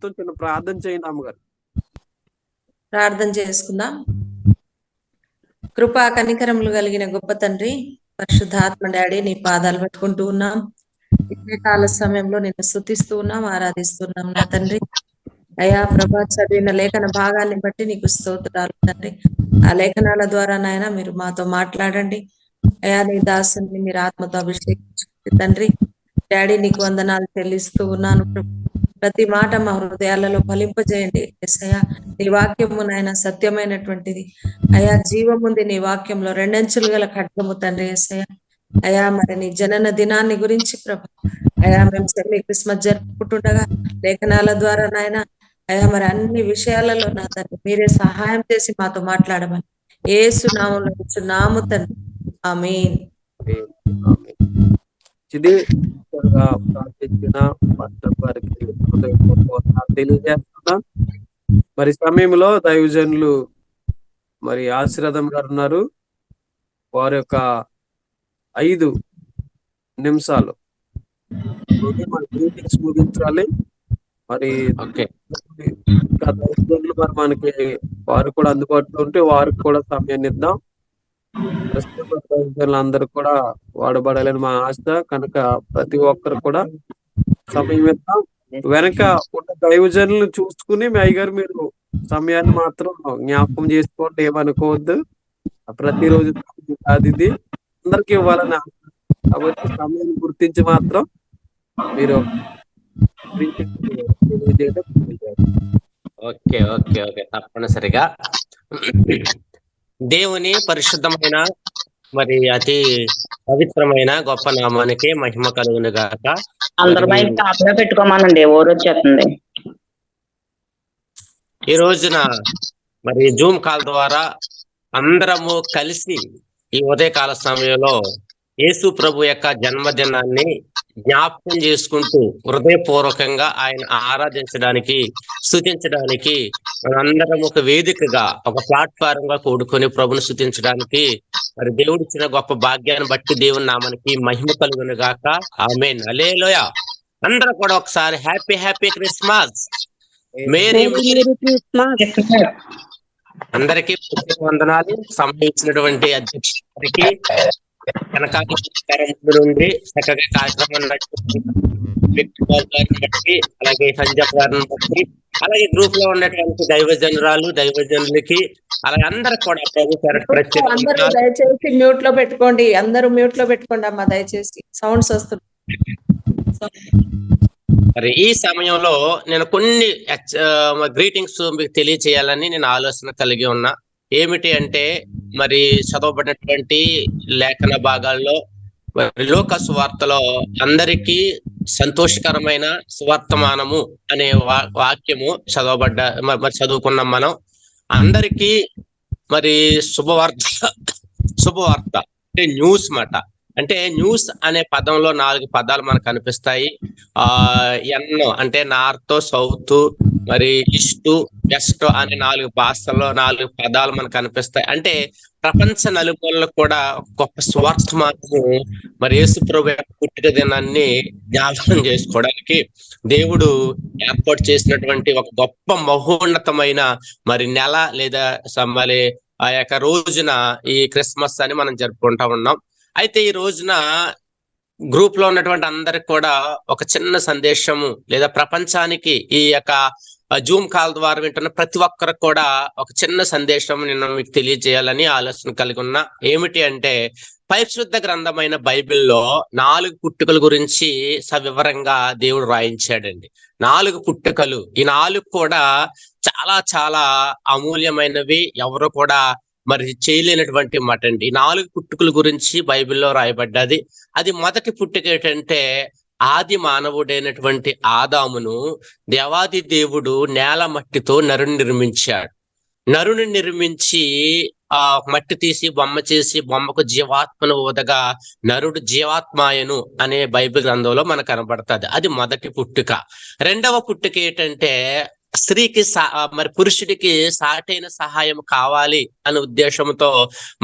మొత్తం చిన్న ప్రార్థన చేయండి అమ్మగారు. ప్రార్థన చేసుకుందాం. కృపా కనికరములు కలిగిన గొప్ప తండ్రి, పరిశుద్ధాత్మ డాడీ, నీ పాదాలు పట్టుకుంటూ ఉన్నాం. ఇదే కాల సమయంలో నిన్ను స్తుతిస్తూ ఉన్నాం, ఆరాధిస్తున్నాం నా తండ్రి. అయా ప్రభా, చదివిన లేఖన భాగాన్ని బట్టి నీకు స్తోత్రాలు తండ్రి. ఆ లేఖనాల ద్వారా నాయన మీరు మాతో మాట్లాడండి. అయా నీ దాసుని మీరు ఆత్మతో అభిషేకించండి తండ్రి. డాడీ నీకు వందనాలు చెల్లిస్తూ ఉన్నాను. ప్రతి మాట మా హృదయాలలో ఫలింపజేయండి యేసయ్యా. నీ వాక్యము నాయన సత్యమైనటువంటిది అయా, జీవముంది నీ వాక్యంలో, రెండంచులు గల ఖడ్గము తండ్రి యేసయ్యా. అయా మరి నీ జనన దినాన్ని గురించి ప్రభు అయా మేము క్రిస్మస్ జరుపుకుంటుండగా లేఖనాల ద్వారా నాయన అయా మరి అన్ని విషయాలలో నా తండ్రి మీరే సహాయం చేసి మాతో మాట్లాడమని యేసు నామములో నాము తండ్రి, ఆమేన్. ఇది ప్రార్థించిన వారికి తెలియజేస్తున్నా. మరి సమయంలో దైవజనులు మరి ఆశీర్వాదం గారు ఉన్నారు. వారి యొక్క 5 నిమిషాలు మన మీటింగ్స్ ముగించాలి. మరి దైవజనులు మరి మనకి వారు కూడా అందుబాటులో ఉంటే వారికి కూడా సమయాన్ని ఇద్దాం. అందరూ కూడా వాడబడాలని మా ఆశ కనుక ప్రతి ఒక్కరు కూడా సమయం ఇద్దాం. వెనక ఉన్న దైవజనులు చూసుకుని మీ అయ్యగారు మీరు సమయాన్ని మాత్రం జ్ఞాపకం చేసుకోండి, ఏమనుకోవద్దు. ప్రతిరోజు కాదు, ఇది అందరికి ఇవ్వాలని ఆశ. కాబట్టి సమయాన్ని గుర్తించి మాత్రం మీరు ఓకే ఓకే ఓకే తప్పనిసరిగా దేవుని పరిశుద్ధమైన మరి అతి పవిత్రమైన గొప్ప నామానికి మహిమ కలుగును గాక. అందరూ మైక్ టాప్ లో పెట్టుకోమానండి, వచ్చేస్తుంది. ఈ రోజున మరి జూమ్ కాల్ ద్వారా అందరము కలిసి ఈ ఉదయకాల సమయంలో యేసు ప్రభు యొక్క జన్మదినాన్ని జ్ఞాపకం చేసుకుంటూ హృదయపూర్వకంగా ఆయన ఆరాధించడానికి, స్తుతించడానికి మనందరం ఒక వేదికగా, ఒక ప్లాట్ఫారం గా కూడుకొని ప్రభుని స్తుతించడానికి మరి దేవుడిచ్చిన గొప్ప భాగ్యాన్ని బట్టి దేవుని నామానికి మహిమ కలుగును గాక. ఆమేన్. హల్లెలూయా. అందరూ కూడా ఒకసారి happy happy Christmas, merry Christmas. అందరికీ వందనాలు. సంబంధించినటువంటి అధ్యక్షుడికి నుండి చక్కగా కార్యక్రమం బట్టి, అలాగే సంజయ్ గారిని బట్టి, అలాగే గ్రూప్ లో ఉన్నటువంటి దైవజనులకి అలాగే అందరూ కూడా దయచేసి మ్యూట్ లో పెట్టుకోండి. అందరూ మ్యూట్ లో పెట్టుకోండి అమ్మా, దయచేసి సౌండ్స్ వస్తున్నాయి. మరి ఈ సమయంలో నేను కొన్ని గ్రీటింగ్స్ మీకు తెలియచేయాలని నేను ఆలోచన కలిగి ఉన్నా. ఏమిటి అంటే, మరి చదవబడినటువంటి లేఖన భాగాల్లో లోక సువార్తలో అందరికీ సంతోషకరమైన సువర్తమానము అనే వాక్యము మరి చదువుకున్నాం మనం. అందరికీ మరి శుభవార్త అంటే న్యూస్ మాట. అంటే న్యూస్ అనే పదంలో 4 పదాలు మనకు కనిపిస్తాయి. ఎన్నో అంటే నార్త్, సౌత్, మరి ఈస్ట్, వెస్ట్ అనే 4 భాషల్లో 4 పదాలు మనకు కనిపిస్తాయి. అంటే ప్రపంచ నలుమూలలో కూడా గొప్ప స్వార్థమానము మరి యేసు ప్రభు పుట్టిన దినాన్ని జ్ఞాపకం చేసుకోవడానికి దేవుడు ఏర్పాటు చేసినటువంటి ఒక గొప్ప మహోన్నతమైన మరి నెల లేదా మరి ఆ యొక్క రోజున ఈ క్రిస్మస్ అని మనం జరుపుకుంటా ఉన్నాం. అయితే ఈ రోజున గ్రూప్ లో ఉన్నటువంటి అందరికి కూడా ఒక చిన్న సందేశము, లేదా ప్రపంచానికి ఈ యొక్క జూమ్ కాల్ ద్వారా వింటున్న ప్రతి ఒక్కరికి కూడా ఒక చిన్న సందేశం నేను మీకు తెలియజేయాలని ఆలోచన కలిగి ఉన్నా. ఏమిటి అంటే, పరిశుద్ధ గ్రంథమైన బైబిల్లో 4 పుట్టుకల గురించి సవివరంగా దేవుడు రాయించాడండి. 4 పుట్టుకలు. ఈ 4 కూడా చాలా చాలా అమూల్యమైనవి, ఎవరు కూడా మరి చేయలేనటువంటి మాట అండి. 4 పుట్టుకల గురించి బైబిల్లో రాయబడ్డది. అది మొదటి పుట్టుక ఏంటంటే, ఆది మానవుడైనటువంటి ఆదామును దేవాది దేవుడు నేల మట్టితో నరుని నిర్మించాడు. నరుని నిర్మించి ఆ మట్టి తీసి బొమ్మ చేసి బొమ్మకు జీవాత్మను ఊదగా నరుడు జీవాత్మాయను అనే బైబిల్ గ్రంథంలో మనకు కనబడుతుంది. అది మొదటి పుట్టుక. రెండవ పుట్టుక ఏంటంటే, స్త్రీకి మరి పురుషుడికి సాటైన సహాయం కావాలి అనే ఉద్దేశంతో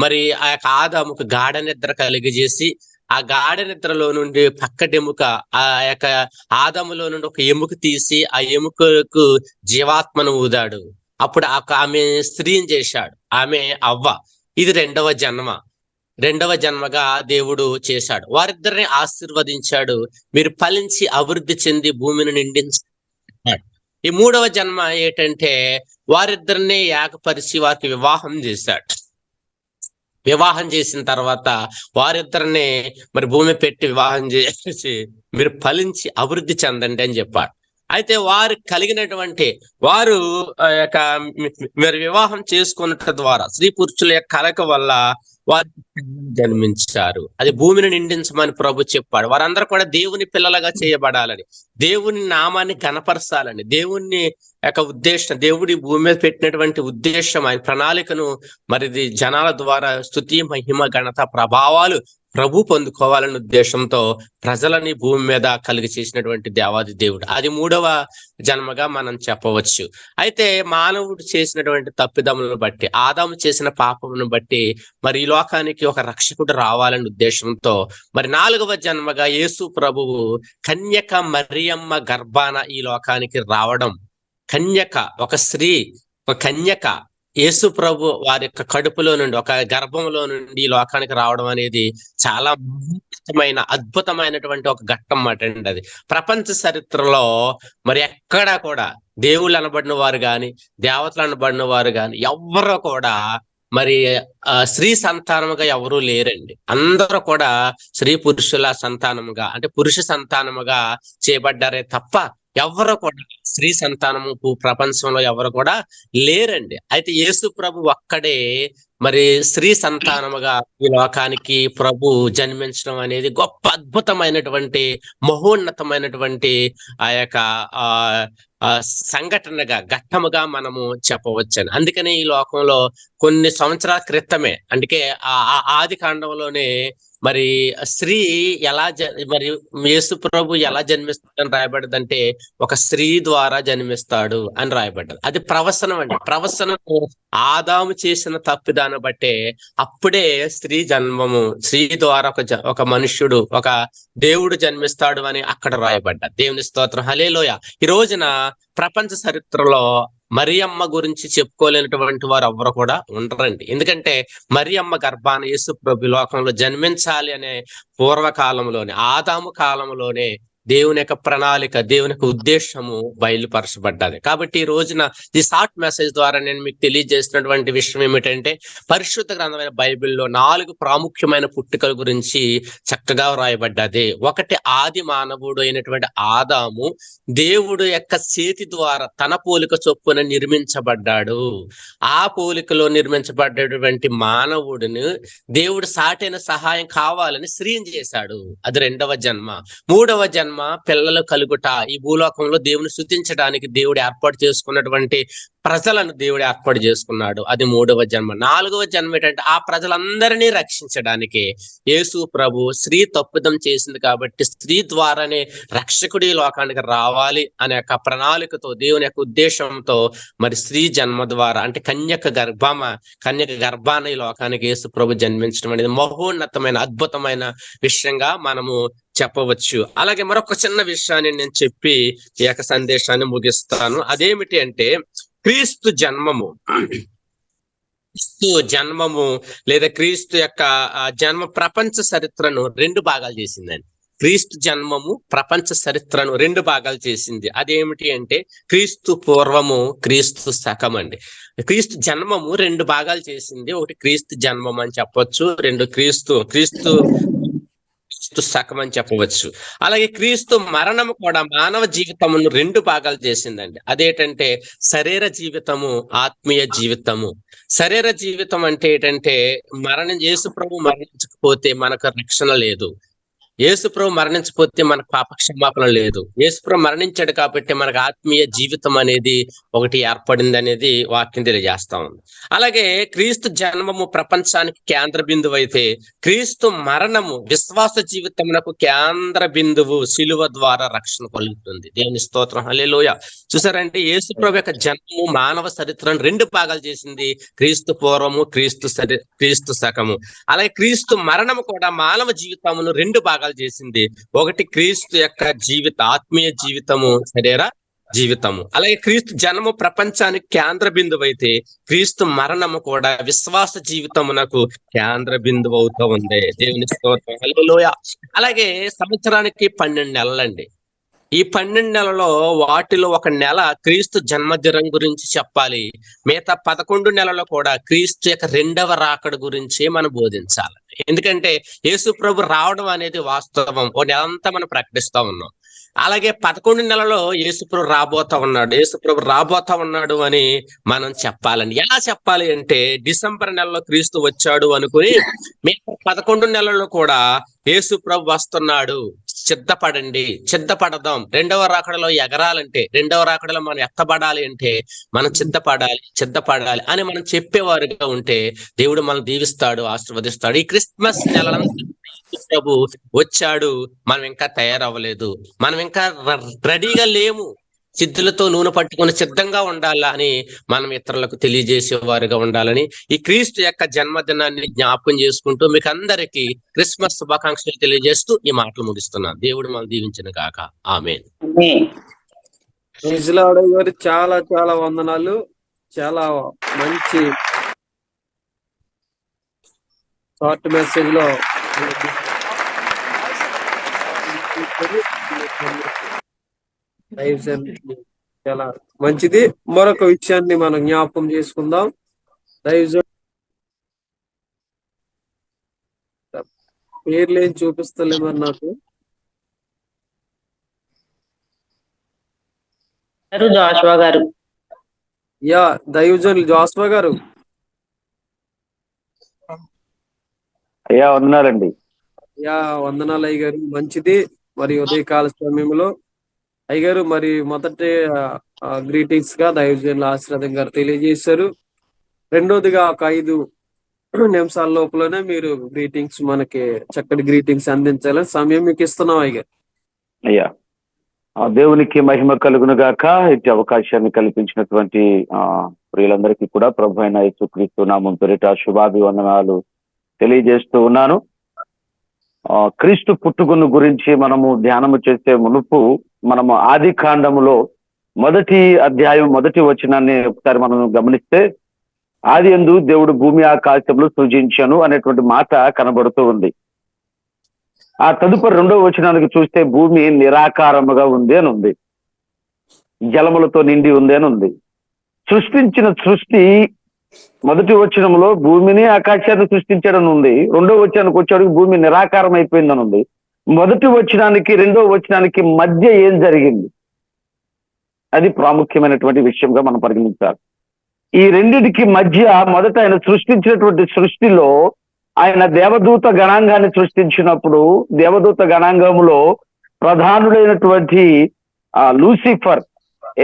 మరి ఆ యొక్క ఆదాముకు గాఢ నిద్ర కలిగజేసి ఆ గాఢ నిద్రలో నుండి పక్కటెముక, ఆ యొక్క ఆదములో నుండి ఒక ఎముక తీసి ఆ ఎముకకు జీవాత్మను ఊదాడు. అప్పుడు ఆమె స్త్రీని చేశాడు, ఆమె అవ్వ. ఇది రెండవ జన్మగా దేవుడు చేశాడు. వారిద్దరిని ఆశీర్వదించాడు, మీరు ఫలించి అభివృద్ధి చెంది భూమిని నిండించాడు. ఈ మూడవ జన్మ ఏంటంటే వారిద్దరిని ఏకపరిచి వారికి వివాహం చేశాడు. వివాహం చేసిన తర్వాత వారిద్దరిని మరి భూమి పెట్టి వివాహం చేసి మీరు ఫలించి అభివృద్ధి చెందండి అని చెప్పాడు. అయితే వారు కలిగినటువంటి వారు మరి వివాహం చేసుకున్నట్టు ద్వారా స్త్రీ పురుషుల యొక్క కలయిక వల్ల వారు జన్మించారు. అది భూమిని నిండించమని ప్రభు చెప్పాడు. వారందరూ కూడా దేవుని పిల్లలుగా చేయబడాలని, దేవుని నామాన్ని ఘనపరచాలని, దేవుని యొక్క ఉద్దేశం, దేవుడి భూమి మీద పెట్టినటువంటి ఉద్దేశం, ఆయన ప్రణాళికను మరి జనాల ద్వారా స్తుతి, మహిమ, ఘనత, ప్రభావాలు ప్రభు పొందుకోవాలనే ఉద్దేశంతో ప్రజలని భూమి మీద కలిగి చేసినటువంటి దేవాది దేవుడు. అది మూడవ జన్మగా మనం చెప్పవచ్చు. అయితే మానవుడు చేసినటువంటి తప్పిదములను బట్టి, ఆదాము చేసిన పాపమును బట్టి మరి ఈ లోకానికి ఒక రక్షకుడు రావాలనే ఉద్దేశంతో మరి 4వ జన్మగా యేసు ప్రభువు కన్యక మరియమ్మ గర్భాన ఈ లోకానికి రావడం. కన్యక, ఒక స్త్రీ, ఒక కన్యక యేసు ప్రభు వారి యొక్క కడుపులో నుండి, ఒక గర్భంలో నుండి ఈ లోకానికి రావడం అనేది చాలా అద్భుతమైనటువంటి ఒక ఘట్టం మాట అండి. అది ప్రపంచ చరిత్రలో మరి ఎక్కడా కూడా దేవుళ్ళు అనబడిన వారు గాని, దేవతలు అనబడిన వారు గాని ఎవ్వరూ కూడా మరి స్త్రీ సంతానముగా ఎవరూ లేరండి. అందరూ కూడా స్త్రీ పురుషుల సంతానముగా, అంటే పురుష సంతానముగా చేయబడ్డారే తప్ప ఎవరు కూడా స్త్రీ సంతానము ప్రపంచంలో ఎవరు కూడా లేరండి. అయితే యేసు ప్రభు ఒక్కడే మరి స్త్రీ సంతానముగా ఈ లోకానికి ప్రభు జన్మించడం అనేది గొప్ప అద్భుతమైనటువంటి మహోన్నతమైనటువంటి ఆ యొక్క సంఘటనగా, ఘట్టముగా మనము చెప్పవచ్చని. అందుకనే ఈ లోకంలో కొన్ని సంవత్సరాల క్రితమే, అందుకే ఆది కాండంలోనే మరి స్త్రీ మరి యేసు ప్రభు ఎలా జన్మిస్తాడని రాయబడ్డదంటే ఒక స్త్రీ ద్వారా జన్మిస్తాడు అని రాయబడ్డది. అది ప్రవసనం అండి. ప్రవసనం ఆదాము చేసిన తప్పిదాన్ని బట్టే అప్పుడే స్త్రీ జన్మము, స్త్రీ ద్వారా ఒక మనుష్యుడు, ఒక దేవుడు జన్మిస్తాడు అని అక్కడ రాయబడ్డది. దేవుని స్తోత్రం, హల్లెలూయా. ఈ రోజున ప్రపంచ చరిత్రలో మరియమ్మ గురించి చెప్పుకోలేనటువంటి వారు ఎవరు కూడా ఉండరండి. ఎందుకంటే మరియమ్మ గర్భాన యేసు ప్రభు లోకంలో జన్మించాలి అనే పూర్వకాలంలోనే, ఆదాము కాలంలోనే దేవుని యొక్క ప్రణాళిక, దేవుని యొక్క ఉద్దేశము బయలుపరచబడ్డది. కాబట్టి ఈ రోజున ఈ షార్ట్ మెసేజ్ ద్వారా నేను మీకు తెలియజేసినటువంటి విషయం ఏమిటంటే పరిశుద్ధ గ్రంథమైన బైబిల్లో 4 ప్రాముఖ్యమైన పుట్టుకల గురించి చక్కగా వ్రాయబడ్డది. ఒకటి, ఆది మానవుడు అయినటువంటి ఆదాము దేవుడు యొక్క చేతి ద్వారా తన పోలిక చొప్పున నిర్మించబడ్డాడు. ఆ పోలికలో నిర్మించబడ్డటువంటి మానవుడిని దేవుడు సాటైన సహాయం కావాలని స్త్రీని చేశాడు. అది 2వ జన్మ. 3వ జన్మ పిల్లలు కలుగుట. ఈ భూలోకంలో దేవుని స్తుతించడానికి దేవుడు ఏర్పాటు చేసుకున్నటువంటి ప్రజలను దేవుడు ఏర్పాటు చేసుకున్నాడు. అది 3వ జన్మ. 4వ జన్మ ఏంటంటే ఆ ప్రజలందరినీ రక్షించడానికి యేసు ప్రభు స్త్రీ తప్పిదం చేసింది కాబట్టి స్త్రీ ద్వారానే రక్షకుడి లోకానికి రావాలి అనే యొక్క ప్రణాళికతో, దేవుని యొక్క ఉద్దేశంతో మరి స్త్రీ జన్మ ద్వారా, అంటే కన్యక గర్భాన ఈ లోకానికి యేసు ప్రభు జన్మించడం అనేది మహోన్నతమైన అద్భుతమైన విషయంగా మనము చెప్పవచ్చు. అలాగే మరొక చిన్న విషయాన్ని నేను చెప్పి ఈ యొక్క సందేశాన్ని ముగిస్తాను. అదేమిటి అంటే క్రీస్తు జన్మము లేదా క్రీస్తు యొక్క జన్మ ప్రపంచ చరిత్రను 2 భాగాలు చేసిందండి. క్రీస్తు జన్మము ప్రపంచ చరిత్రను 2 భాగాలు చేసింది. అదేమిటి అంటే క్రీస్తు పూర్వము, క్రీస్తు శకం అండి. క్రీస్తు జన్మము 2 భాగాలు చేసింది. ఒకటి క్రీస్తు జన్మం అని చెప్పొచ్చు, 2 క్రీస్తు శకం అని చెప్పవచ్చు. అలాగే క్రీస్తు మరణము కూడా మానవ జీవితమును 2 భాగాలు చేసిందండి. అదేంటంటే శరీర జీవితము, ఆత్మీయ జీవితము. శరీర జీవితం అంటే ఏంటంటే యేసు ప్రభు మరణించకపోతే మనకు రక్షణ లేదు. యేసుప్రభు మరణించకపోతే మనకు పాప క్షమాపణ లేదు. యేసుప్రభు మరణించాడు కాబట్టి మనకు ఆత్మీయ జీవితం అనేది ఒకటి ఏర్పడింది అనేది వాక్యం తెలియజేస్తా ఉంది. అలాగే క్రీస్తు జన్మము ప్రపంచానికి కేంద్ర బిందువు అయితే, క్రీస్తు మరణము విశ్వాస జీవితమునకు కేంద్ర బిందువు. శిలువ ద్వారా రక్షణ కలుగుతుంది. దేవుని స్తోత్రం, హల్లెలూయా. చూసారంటే యేసుప్రభు యొక్క జన్మము మానవ చరిత్రను 2 భాగాలు చేసింది. క్రీస్తు పూర్వము, క్రీస్తు శకము. అలాగే క్రీస్తు మరణము కూడా మానవ జీవితమును 2 భాగాలు చేసింది. ఒకటి క్రీస్తు యొక్క ఆత్మీయ జీవితము, శరీర జీవితము. అలాగే క్రీస్తు జన్మ ప్రపంచానికి కేంద్ర బిందువు అయితే, క్రీస్తు మరణము కూడా విశ్వాస జీవితమునకు కేంద్ర బిందువు అవుతూ ఉంది. దేవుని స్తోత్రం, హల్లెలూయా. అలాగే సంవత్సరానికి 12 నెలలండి. ఈ 12 నెలలో వాటిలో ఒక నెల క్రీస్తు జన్మదినం గురించి చెప్పాలి. మిగతా 11 నెలలో కూడా క్రీస్తు యొక్క 2వ రాకడ గురించి మనం బోధించాలి. ఎందుకంటే యేసు ప్రభు రావడం అనేది వాస్తవం. ఓ నెలంతా మనం ప్రకటిస్తా ఉన్నాం. అలాగే 11 నెలలో యేసుప్రభు రాబోతా ఉన్నాడు అని మనం చెప్పాలని. ఎలా చెప్పాలి అంటే, డిసెంబర్ నెలలో క్రీస్తు వచ్చాడు అనుకుని మిగతా 11 నెలల్లో కూడా యేసుప్రభు వస్తున్నాడు, సిద్ధపడదాం. 2వ రాకడలో ఎగరాలంటే, 2వ రాకడలో మనం ఎత్తబడాలి అంటే మనం సిద్ధపడాలి అని మనం చెప్పేవారుగా ఉంటే దేవుడు మనం దీవిస్తాడు, ఆశీర్వదిస్తాడు. ఈ క్రిస్మస్ నెలంతా ప్రభు వచ్చాడు, మనం ఇంకా తయారవ్వలేదు, మనం ఇంకా రెడీగా లేము, సిద్ధులతో నూనె పట్టుకుని సిద్ధంగా ఉండాలా అని మనం ఇతరులకు తెలియజేసేవారుగా ఉండాలని ఈ క్రీస్తు యొక్క జన్మదినాన్ని జ్ఞాపకం చేసుకుంటూ మీకు అందరికీ క్రిస్మస్ శుభాకాంక్షలు తెలియజేస్తూ ఈ మాటలు ముగిస్తున్నాను. దేవుడు మనం దీవించిన గాక. ఆమేన్. గారు చాలా చాలా వందనాలు. చాలా మంచి షార్ట్ మెసేజ్ లో చాలా మంచిది. మరొక విషయాన్ని మనం జ్ఞాపకం చేసుకుందాం. పేర్లు ఏం చూపిస్తలే మరి నాకు. జాషువా గారు. యా, దైవజనులు జాషువా గారు. అయ్యా వందనాలండి. యా, వందనాలు అయ్యగారు. మంచిది. మరి ఉదయకాల సమయంలో అయ్యగారు మరి మొదటి గ్రీటింగ్స్ గా దైవజనుల ఆశీర్వాదం గారు తెలియజేశారు. రెండోదిగా ఒక 5 నిమిషాల లోపలనే మీరు గ్రీటింగ్స్, మనకి చక్కటి గ్రీటింగ్స్ అందించాలని సమయం మీకు ఇస్తున్నాం అయ్యగారు. అయ్యా, దేవునికి మహిమ కలుగును గాక. ఇట్టి అవకాశాన్ని కల్పించినటువంటి ప్రియులందరికీ కూడా ప్రభు అయిన యేసుక్రీస్తు నామం పేరిట శుభాభివందనాలు తెలియజేస్తూ ఉన్నాను. క్రీస్తు పుట్టుకను గురించి మనము ధ్యానము చేసే మునుపు మనము ఆది కాండములో 1వ అధ్యాయం 1వ వచనాన్ని ఒకసారి మనం గమనిస్తే, ఆది యందు దేవుడు భూమి ఆకాశములు సృజించెను అనేటువంటి మాట కనబడుతూ ఉంది. ఆ తదుపరి 2వ వచనానికి చూస్తే భూమి నిరాకారముగా ఉంది అని ఉంది, జలములతో నిండి ఉంది అని ఉంది. సృష్టించిన సృష్టి 1వ వచనంలో భూమిని ఆకాశాన్ని సృష్టించడం ఉంది. 2వ వచనానికి వచ్చాడు భూమి నిరాకారం అయిపోయిందని ఉంది. 1వ వచనానికి 2వ వచనానికి మధ్య ఏం జరిగింది, అది ప్రాముఖ్యమైనటువంటి విషయంగా మనం పరిగణించాలి. ఈ రెండిటికి మధ్య మొదట ఆయన సృష్టించినటువంటి సృష్టిలో ఆయన దేవదూత గణాంగాన్ని సృష్టించినప్పుడు, దేవదూత గణాంగంలో ప్రధానుడైనటువంటి లూసిఫర్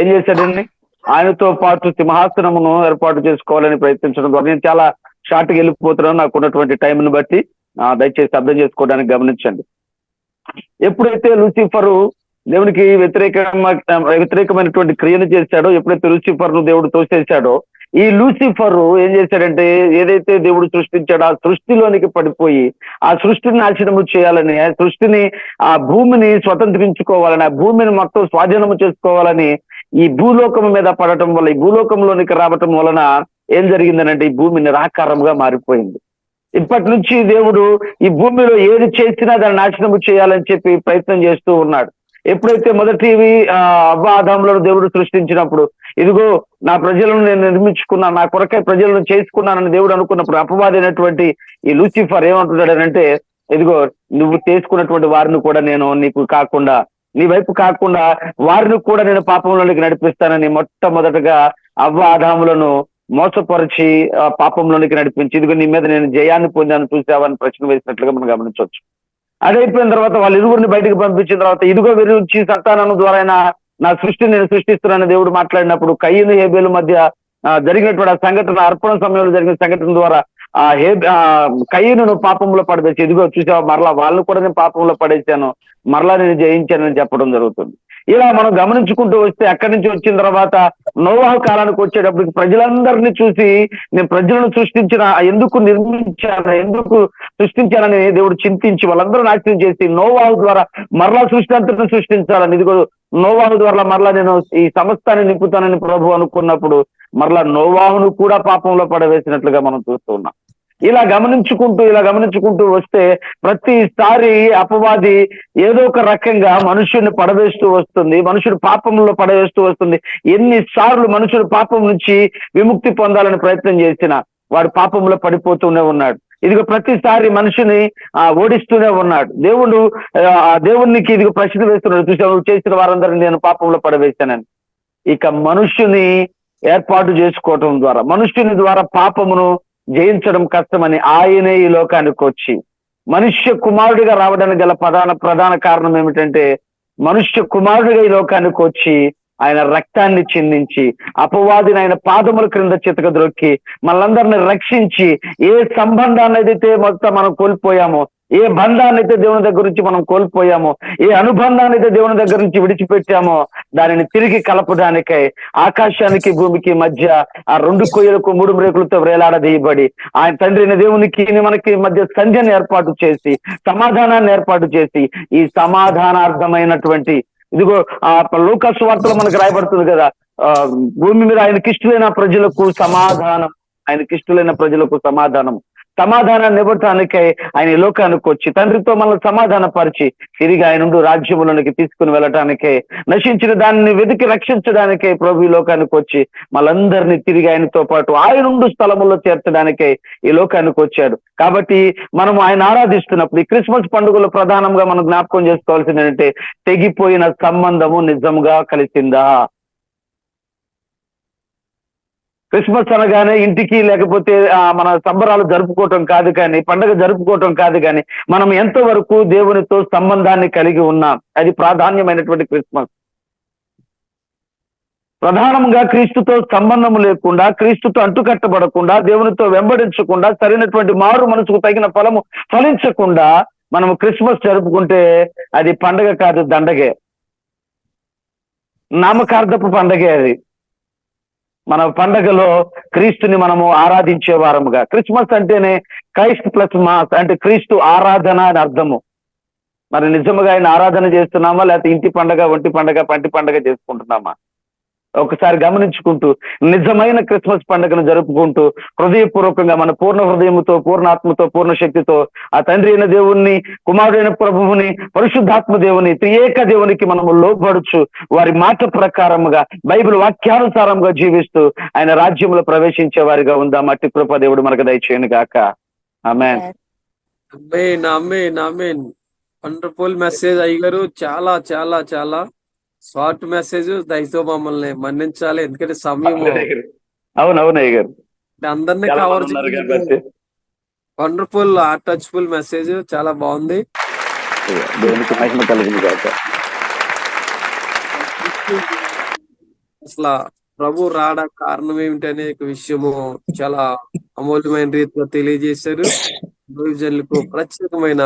ఏం చేశాడండి, ఆయనతో పాటు సింహాసనమును ఏర్పాటు చేసుకోవాలని ప్రయత్నించడం ద్వారా, నేను చాలా షార్ట్గా వెళ్ళిపోతున్నాను నాకు ఉన్నటువంటి టైంని బట్టి, దయచేసి అర్థం చేసుకోవడానికి గమనించండి. ఎప్పుడైతే లూసిఫరు దేవునికి వ్యతిరేకమైనటువంటి క్రియను చేశాడో, ఎప్పుడైతే లూసిఫర్ ను దేవుడు తోసేశాడో, ఈ లూసిఫర్ ఏం చేశాడంటే, ఏదైతే దేవుడు సృష్టించాడో ఆ సృష్టిలోనికి పడిపోయి ఆ సృష్టిని నాశనము చేయాలని, ఆ సృష్టిని, ఆ భూమిని స్వతంత్రించుకోవాలని, ఆ భూమిని మొత్తం స్వాధీనము చేసుకోవాలని ఈ భూలోకం మీద పడటం వల్ల, ఈ భూలోకంలోనికి రావటం వలన ఏం జరిగిందనంటే ఈ భూమి నిరాకారంగా మారిపోయింది. ఇప్పటి నుంచి దేవుడు ఈ భూమిలో ఏది చేసినా దాన్ని నాశనము చేయాలని చెప్పి ప్రయత్నం చేస్తూ ఉన్నాడు. ఎప్పుడైతే మొదటివి అవ్వ ఆదాములను దేవుడు సృష్టించినప్పుడు, ఇదిగో నా ప్రజలను నేను నిర్మించుకున్నాను, నా కొరకై ప్రజలను చేసుకున్నానని దేవుడు అనుకున్నప్పుడు, అపవాదైనటువంటి ఈ లూసిఫర్ ఏమంటున్నాడనంటే, ఇదిగో నువ్వు చేసుకున్నటువంటి వారిని కూడా నేను నీ వైపు కాకుండా వారిని కూడా నేను పాపంలోనికి నడిపిస్తానని మొట్టమొదటగా అవ్వ ఆదాములను మోసపరిచి పాపంలోనికి నడిపించి, ఇదిగో నీ మీద నేను జయాన్ని పొందాను చూసావని ప్రశ్న వేసినట్లుగా మనం గమనించవచ్చు. అది అయిపోయిన తర్వాత వాళ్ళ ఇరుగురిని బయటకు పంపించిన తర్వాత ఇదిగో విరుచి సంతానం ద్వారా నా సృష్టిని నేను సృష్టిస్తున్నాను దేవుడు మాట్లాడినప్పుడు కయ్యను హేబేలు మధ్య జరిగినటువంటి ఆ సంఘటన, అర్పణ సమయంలో జరిగిన సంఘటన ద్వారా కయ్యను పాపంలో పడవేసి, ఇదిగో చూసావా మరలా వాళ్ళని కూడా నేను పాపంలో పడేసాను, మరలా నేను జయించానని చెప్పడం జరుగుతుంది. ఇలా మనం గమనించుకుంటూ వస్తే అక్కడి నుంచి వచ్చిన తర్వాత నోవాహు కాలానికి వచ్చేటప్పటికి ప్రజలందరినీ చూసి నేను ప్రజలను ఎందుకు సృష్టించానని దేవుడు చింతించి వాళ్ళందరూ నాశనం చేసి నోవాహు ద్వారా మరలా సృష్టి అంతటిని సృష్టించాలని, ఇదిగో నోవాహు ద్వారా మరలా నేను ఈ సమస్తాన్ని నింపుతానని ప్రభు అనుకున్నప్పుడు మరలా నోవాహును కూడా పాపంలో పడవేసినట్లుగా మనం చూస్తూ ఉన్నాం. ఇలా గమనించుకుంటూ వస్తే ప్రతిసారి అపవాది ఏదో ఒక రకంగా మనుషుడిని పడవేస్తూ వస్తుంది, మనుషుడు పాపంలో పడవేస్తూ వస్తుంది. ఎన్నిసార్లు మనుషుడు పాపం నుంచి విముక్తి పొందాలని ప్రయత్నం చేసినా వాడు పాపంలో పడిపోతూనే ఉన్నాడు. ఇదిగో ప్రతిసారి మనిషిని ఓడిస్తూనే ఉన్నాడు. దేవునికి ఇదిగో ప్రశ్న వేస్తున్నాడు, చూసావు నువ్వు చేసిన వారందరినీ నేను పాపంలో పడవేశానని. ఇక మనుషుని ఏర్పాటు చేసుకోవటం ద్వారా, మనుషుని ద్వారా పాపమును జయించడం కష్టమని ఆయనే ఈ లోకానికి వచ్చి మనుష్య కుమారుడిగా రావడానికి గల ప్రధాన కారణం ఏమిటంటే, మనుష్య కుమారుడిగా ఈ లోకానికి వచ్చి ఆయన రక్తాన్ని చిందించి అపవాదిని ఆయన పాదముల క్రింద చితకద్రొక్కి మనందరిని రక్షించి ఏ సంబంధాన్ని అయితే మొత్తం మనం కోల్పోయామో, ఏ బంధాన్ని అయితే దేవుని దగ్గర నుంచి మనం కోల్పోయామో, ఏ అనుబంధాన్ని అయితే దేవుని దగ్గర నుంచి విడిచిపెట్టామో దానిని తిరిగి కలపడానికై ఆకాశానికి భూమికి మధ్య ఆ 2 కొయ్యలకు 3 రేకులతో వేలాడదీయబడి ఆయన తండ్రిని దేవునికి మనకి మధ్య సంధ్యను ఏర్పాటు చేసి సమాధానాన్ని ఏర్పాటు చేసి ఈ సమాధానార్థమైనటువంటి ఇదిగో లూకా సువార్తలో మనకు రాయబడుతుంది కదా, భూమి మీద ఆయనకిష్టులైన ప్రజలకు సమాధానాన్ని ఇవ్వటానికై ఆయన ఈ లోకానికి వచ్చి తండ్రితో మనల్ని సమాధానపరిచి తిరిగి ఆయన నుండి రాజ్యములోనికి తీసుకుని వెళ్ళటానికై నశించిన దానిని వెతికి రక్షించడానికై ప్రభు ఈ లోకానికి వచ్చి మనందరినీ తిరిగి ఆయనతో పాటు ఆయన నుండి స్థలములో చేర్చడానికై ఈ లోకానికి వచ్చాడు. కాబట్టి మనం ఆయన ఆరాధిస్తున్నప్పుడు ఈ క్రిస్మస్ పండుగలో ప్రధానంగా మనం జ్ఞాపకం చేసుకోవాల్సింది ఏంటంటే, తెగిపోయిన సంబంధము నిజంగా కలిసిందా? క్రిస్మస్ అనగానే ఇంటికి లేకపోతే మన సంబరాలు జరుపుకోవటం కాదు కానీ, పండుగ జరుపుకోవటం కాదు కానీ, మనం ఎంతవరకు దేవునితో సంబంధాన్ని కలిగి ఉన్నాం, అది ప్రాధాన్యమైనటువంటి క్రిస్మస్. ప్రధానంగా క్రీస్తుతో సంబంధం లేకుండా, క్రీస్తుతో అంటుకట్టబడకుండా, దేవునితో వెంబడించకుండా, సరైనటువంటి మారు మనసుకు తగిన ఫలము ఫలించకుండా మనము క్రిస్మస్ జరుపుకుంటే అది పండగ కాదు, దండగే, నామకార్థపు పండగే అది. మన పండగలో క్రీస్తుని మనము ఆరాధించే వారముగా, క్రిస్మస్ అంటేనే క్రైస్ట్ ప్లస్ మాస్ అంటే క్రీస్తు ఆరాధన అని అర్థము. మరి నిజముగా ఆయన ఆరాధన చేస్తున్నామా, లేకపోతే ఇంటి పండగ, ఒంటి పండగ, పంటి పండగ చేసుకుంటున్నామా? ఒకసారి గమనించుకుంటూ నిజమైన క్రిస్మస్ పండుగను జరుపుకుంటూ హృదయపూర్వకంగా మన పూర్ణ హృదయముతో, పూర్ణాత్మతో, పూర్ణ శక్తితో ఆ తండ్రి అయిన దేవుణ్ణి, కుమారుడైన ప్రభువుని, పరిశుద్ధాత్మ దేవుని, త్రియేక దేవునికి మనము లోబడుచు వారి మాట ప్రకారముగా బైబిల్ వాక్యానుసారంగా జీవిస్తూ ఆయన రాజ్యంలో ప్రవేశించే వారిగా ఉందా. మట్టి కృప దేవుడు మనకు దయచేయను గాక. ఆమేన్. ఆమేన్, ఆమేన్, ఆమేన్. వండర్ఫుల్ మెసేజ్ అయ్యగారు. చాలా చాలా చాలా షార్ట్ మెసేజ్. దయతో మమ్మల్ని మన్నించాలి, ఎందుకంటే సమయం అవునవును అయ్య గారు, అందరినీ కవర్ చేయాలి. వండర్ఫుల్ టచ్ఫుల్ మెసేజ్, చాలా బాగుంది. దేవునికి మహిమ కలుగును గాక. అసలు ప్రభు రావడ కారణం ఏమిటనే విషయము చాలా అమూల్యమైన రీతిలో తెలియజేశారు. ప్రయోజనులకు ప్రత్యేకమైన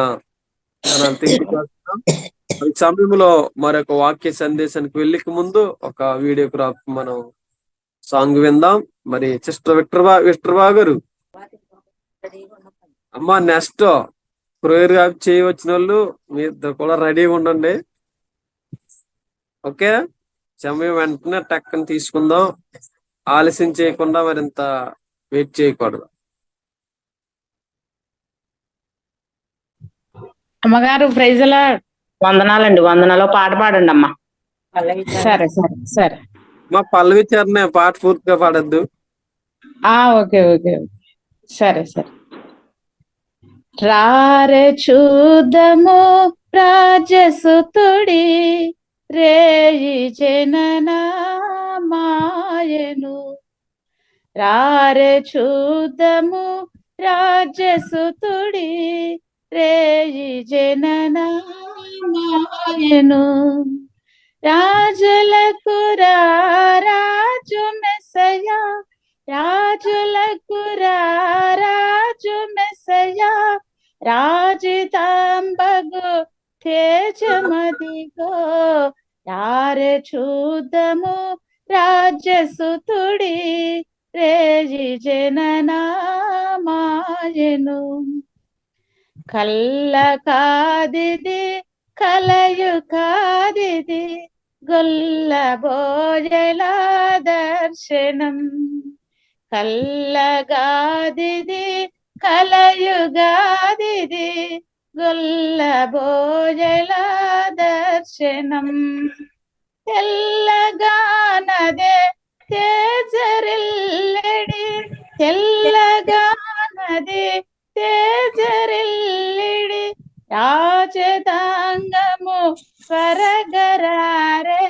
ఈ సమయంలో మరొక వాక్య సందేశానికి వెళ్ళక ముందు ఒక వీడియోగ్రాఫ్ మనం సాంగ్ విందాం. మరి సిస్టర్ విక్టర్బా గారు, అమ్మా నెక్స్ట్ కొరియోగ్రాఫ్ చేయవచ్చిన వాళ్ళు మీ ఇద్దరు కూడా రెడీగా ఉండండి. ఓకే, సమయం వెంటనే టక్కని తీసుకుందాం, ఆలస్యం చేయకుండా మరింత వెయిట్ చేయకూడదు. అమ్మగారు ప్రైజ్లా వందనాలండి, వందనాలు పాట పాడండి అమ్మా. సరే సరే సరే. మా పల్లవి చరణ్ పాట పూర్తిగా పాడద్దు. ఓకే ఓకే సరే సరే. రారే చూద్దాము రాజసుతుడి రేయి జనన మాయను, రారే చూద్దాము రాజసుతుడి రేయి జననమాయెను. రాజులకు రాజు మెస్సయ్య, రాజులకు రాజు మెస్సయ్య, రాజితాంబగు తేజమదిగో, యారె చూద్దాము రాజ్యసుతుడి, రేయి జననమాయెను. కల్ల కాదిది కలయు కాదిది, గొల్ల భోజల దర్శనం. కల్లగాదిది కలయుగాదిది, గొల్ల భోజల దర్శనం. తెల్లగానదే తేజరిల్లెడి, తెల్లగానదే తేజరిల్లిడి, రాజదాంగము స్వరగరారే,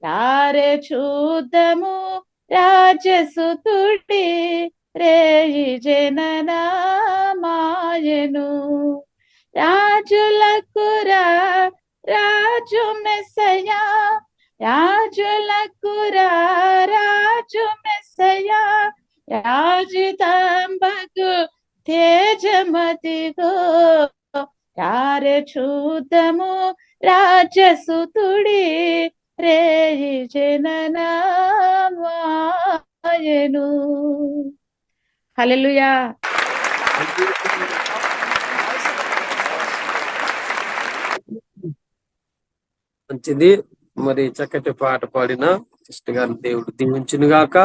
రారే చూద్దాము రాజసుతుడి, రేయి జననమాయెను. రాజులకు రాజు మెస్సయ్య, రాజులకు రాజు మెస్సయ్య, రాజితాంబకు తేజమతిగో, యారె చూద్దాము రాజసుతుడి, రేయి జననమాయెను. హల్లెలూయా. మంచిది. మరి చక్కటి పాట పాడిన సిస్టర్ గారిని దేవుడు దీవించును గాక.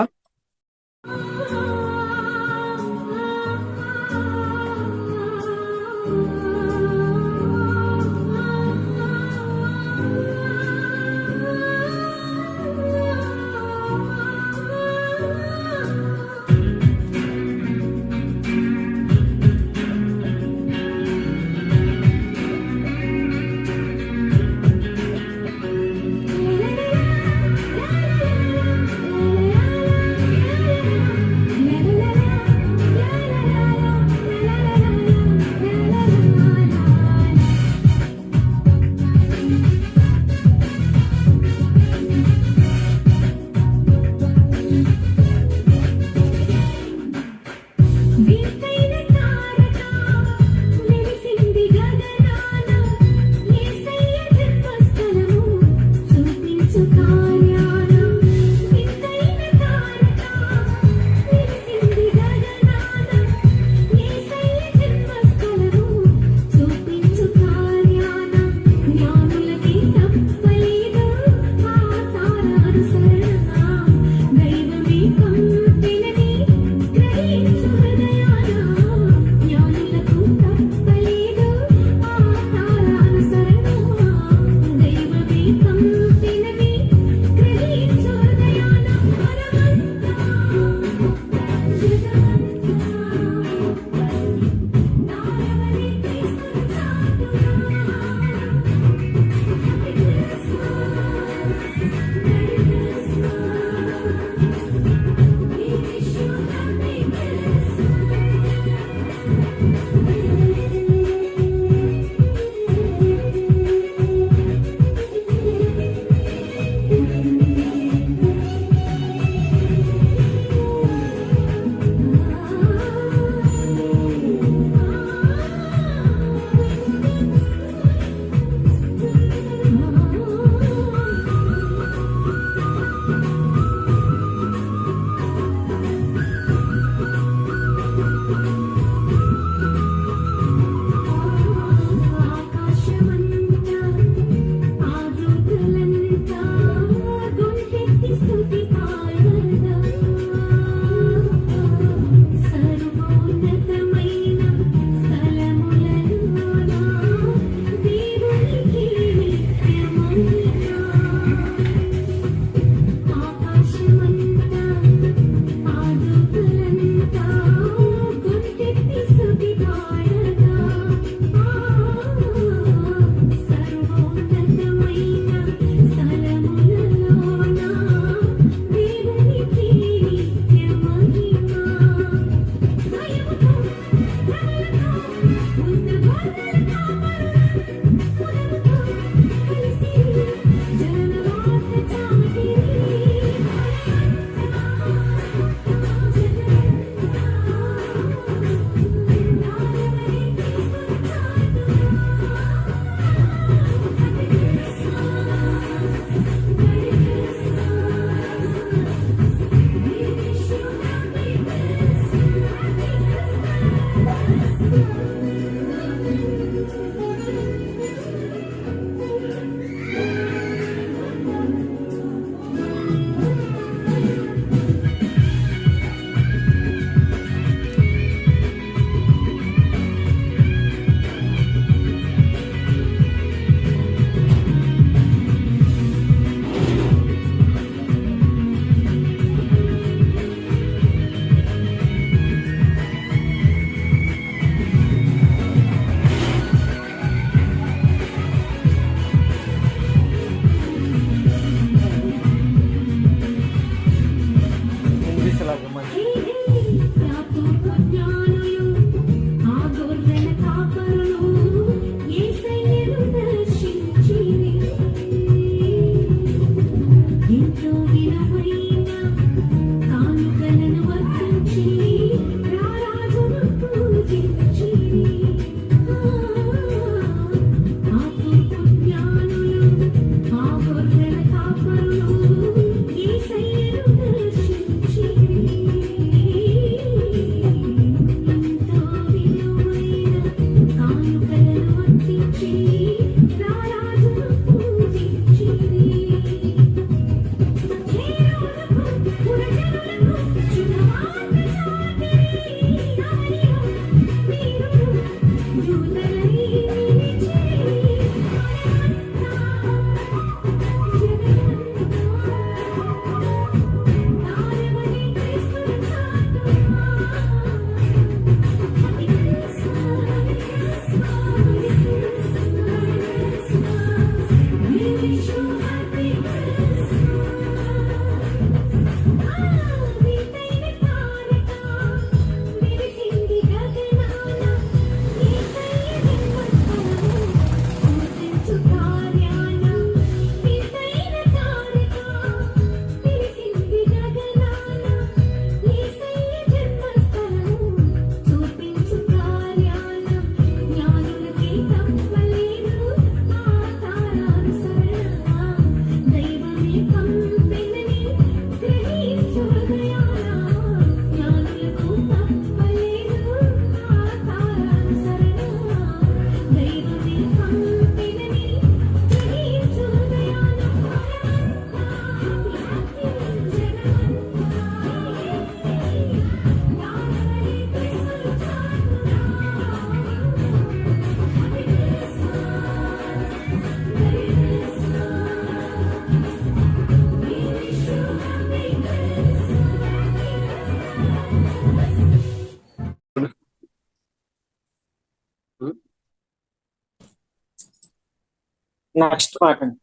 నెక్స్ట్ పాట అండి.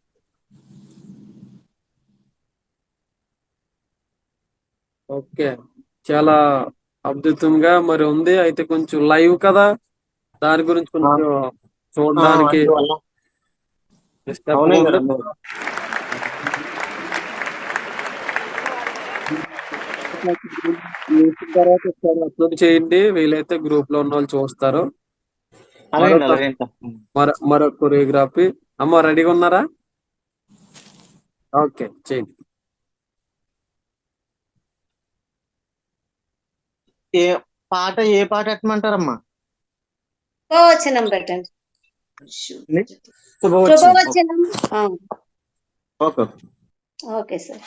ఓకే, చాలా అద్భుతంగా మరి ఉంది. అయితే కొంచెం లైవ్ కదా, దాని గురించి కొంచెం చూడడానికి అందువల్ల డిస్టర్బ్ అవునండి ఉంది. అందువల్ల. చేసిన తర్వాత ఒకసారి అప్లోడ్ చేయండి, వీలైతే గ్రూప్ లో ఉన్న వాళ్ళు చూస్తారు. అలాగండి మరొక అలాగండి. మరొక కొరియోగ్రఫీ. అమ్మ రెడీగా ఉన్నారా? ఓకే, చేయండి. ఏ పాట ఎట్టమంటారమ్మా? శుభవచనం పెట్టండి. శుభవచనం. శుభవచనం. Okay. Okay sir.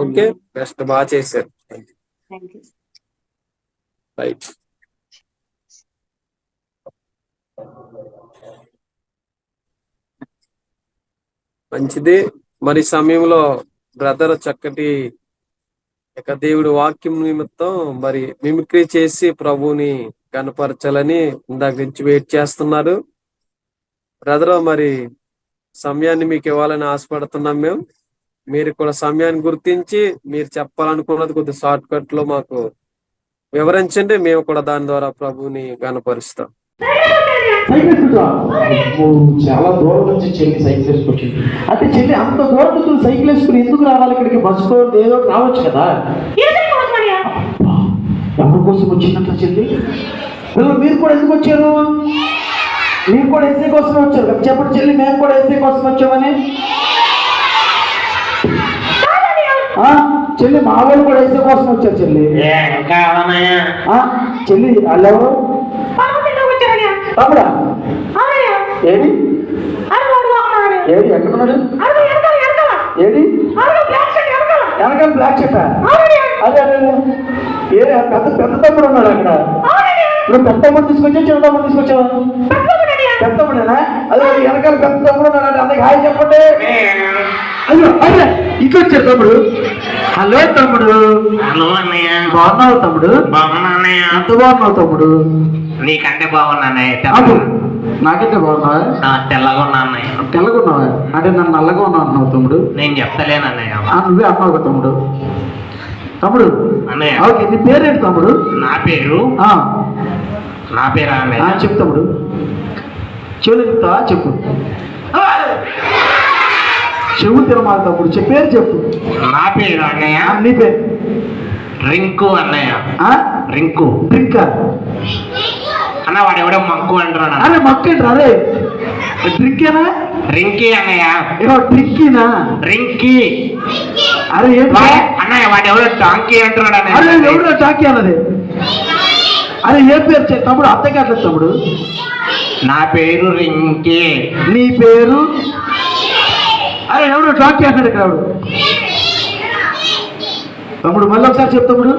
Okay, best, బాగా చేశారు. Thank you. రైట్. మంచిది. మరి సమయంలో బ్రదర్ చక్కటి దేవుడి వాక్యం నిమిత్తం మరి మిమిక్రీ చేసి ప్రభువుని కనపరచాలని ఇందాక నుంచి వెయిట్ చేస్తున్నారు. బ్రదర్ మరి సమయాన్ని మీకు ఇవ్వాలని ఆశపడుతున్నాం మేము. మీరు కూడా సమయాన్ని గుర్తించి మీరు చెప్పాలనుకున్నది కొద్ది షార్ట్ కట్ లో మాకు వివరించండి. మేము కూడా దాని ద్వారా ప్రభువుని కనపరుస్తాం. చాలా దూరం నుంచి చెల్లి సైకిల్ వేసుకొచ్చింది. అంటే చెల్లి అంత దూరం నుంచి సైకిల్ వేసుకుని ఎందుకు రావాలి ఇక్కడికి? బస్సులో ఏదో రావచ్చు కదా. ఎవరి కోసం వచ్చిందంట చెల్లి? మీరు కూడా ఎందుకు వచ్చారు? మీరు కూడా ఎస్ఐ కోసమే వచ్చారు కదా. చెప్పండి చెల్లి, మేము కూడా ఎస్ఐ కోసం వచ్చామని. చెల్లి మా వాళ్ళు కూడా ఎస్ఐ కోసం వచ్చారు చెల్లి. చెల్లి వాళ్ళెవరు? తమ్ముడా? ఏడి ఏడి ఎక్కడున్నాడు? ఏడి వెనకాల బ్లాక్ చెప్పా. అదే అదే ఏ పెద్ద పెద్ద తమ్ముడు ఉన్నాడు అక్కడ. నువ్వు పెద్ద తమ్ముడు తీసుకొచ్చా చిన్న తమ్ముడు తీసుకొచ్చావా? పెద్ద తమ్ముడేనా? అదే వెనకాల పెద్ద తమ్ముడు ఉన్నాడు. అందరికి హాయ్ చెప్పండి. అయ్యో అదే ఇట్లా వచ్చారు తమ్ముడు. హలో తమ్ముడు. హలో అన్నయ్య. బాగున్నావు తమ్ముడు? బాగున్నా అన్నయ్య. ఎంత బాగున్నావు తమ్ముడు? నీకంటే బాగున్నా అన్నయ్య. నాకంటే బాగున్నావా? తెల్లగా ఉన్నా అన్నయ్య. తెల్లగా ఉన్నావా? అంటే నన్ను నల్లగా ఉన్నావు అంటున్నావు తమ్ముడు. నేను చెప్తలేను అన్నయ్య. నువ్వే అన్నావు తమ్ముడు. తమ్ముడు అన్నయ్య, ఓకే, నీ పేరేంటి తమ్ముడు? నా పేరు అన్నయ్య. చెప్పు తమ్ముడు. చెవులు చెప్తావా? చెప్పు. చెవు తిరమాలి తమ్ముడు. పేరు చెప్పు. నా పేరు అన్నయ్య. నీ పేరు? రింకు అన్నయ్య. రింకు. డ్రింక్ అన్న వాడు ఎవడో మంకు అంటున్నాడు. అరే మక్కేంట్రా? అరే డ్రింకేనా? రింకీ అన్నయ్య. డ్రింకీనా? రింకీ. అరే అన్నయ్య వాడు ఎవడో డాంకీ అంటున్నాడు అన్నయ్య. అరే ఎవడో డాంకీ అన్నది? అరే ఏ పేరు తమ్ముడు? అర్థం కావట్లేదు తమ్ముడు. నా పేరు రింకీ. నీ పేరు? అరే ఎవడు డాంకీ అన్నాడు ఇక్కడ. ఎవడు తమ్ముడు? మళ్ళీ ఒకసారి చెప్తాడు. తమ్ముడు